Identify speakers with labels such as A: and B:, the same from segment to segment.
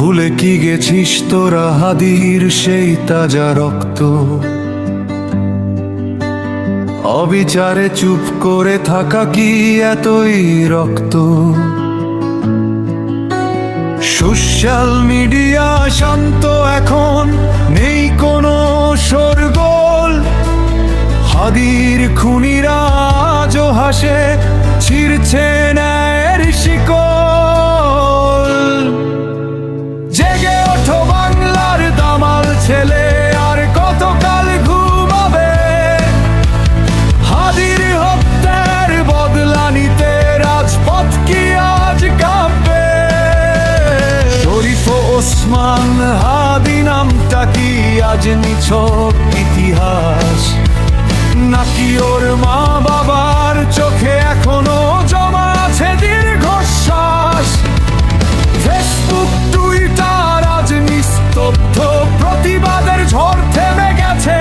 A: ভুলে কি গেছিস তোরা হাদির সেই তাজা রক্ত? অবিচারে চুপ করে থাকা কি এতই রক্ত? সোশ্যাল মিডিয়া শান্ত এখন, নেই কোনো শোরগোল। হাদির খুনিরা আজও হাসে, ছিঁড়ছে ন্যায়ের শিকল। জেগে ওঠো বাংলার দামাল ছেলে, আর কতকাল ঘুমাবে? হাদির হত্যার বদলা নিতে রাজপথ কি আজ কাঁপবে? শরীফ ও ওসমান হাদি নামটা কি আজ নিছক ইতিহাস, নাকি ওর মা বাবার চোখে এখনো জমা আছে দীর্ঘশ্বাস? ফেসবুক টুইটার আজ নিস্তব্ধ, প্রতিবাদের ঝড় থেমে গেছে,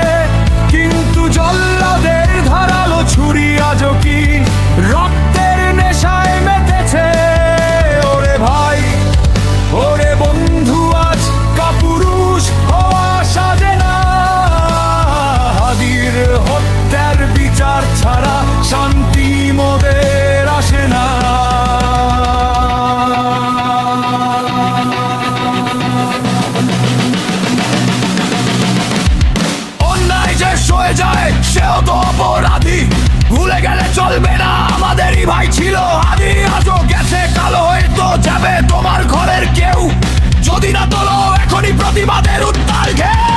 A: কিন্তু জল্লাদের ধারালো ছুরি আজও কি রক্তের নেশায় মেতেছে? ওরে ভাই, ওরে বন্ধু, আজ কাপুরুষ হওয়া সাজে না। হাদির হত্যার বিচার ছাড়া শান্তি মোদের আসে না। অন্যায় যে সয়ে যায় সেও তো অপরাধী, ভুলে গেলে চলবে না আমাদেরই ভাই ছিল হাদি। আজও গেছে, কালো হয়তো যাবে তোমার ঘরের কেউ, যদি না তোলো এখনই প্রতিবাদের উত্তাল ঘেয়ে।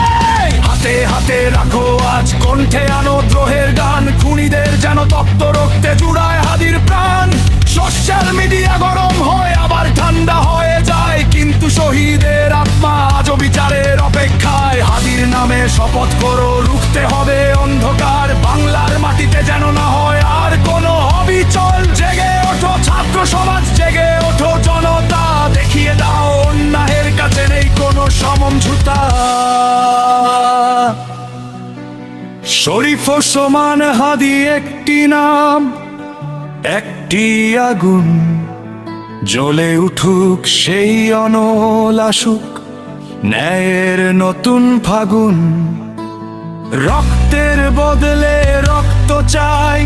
A: হাতে হাতে রাখো আজ, কণ্ঠে আনো দ্রোহের গান, খুনিদের যেন তপ্ত রক্তে জুড়ায় হাদির প্রাণ। সোশ্যাল মিডিয়া গরম হয় আবার ঠান্ডা হয়ে যায়, কিন্তু শহীদের আত্মা আজও বিচারের অপেক্ষায়। হাদির নামে শপথ করো, রুখতে হবে অন্ধকার, বাংলার মাটিতে যেন না হয় আর কোনো অবিচল। জেগে ওঠো ছাত্র সমাজ, জেগে ওঠো জনতা, দেখিয়ে দাও অন্যায়ের কাছে নেই কোনো সমঝোতা। শরীফ ওসমান হাদি একটি নাম, একটি আগুন, জ্বলে উঠুক সেই অনল আসুক ন্যায়ের নতুন ফাগুন। রক্তের বদলে রক্ত চাই,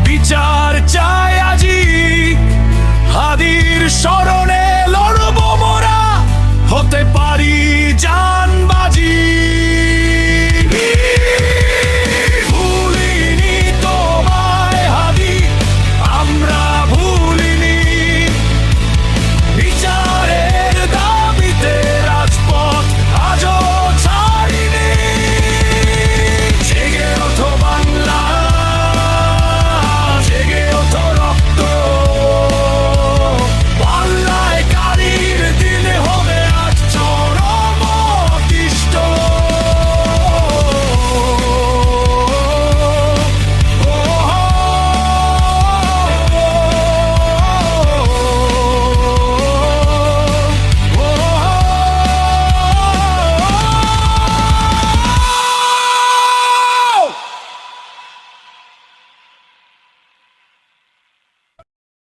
A: বিচার চাই আজি, হাদির স্মরণে লড়ব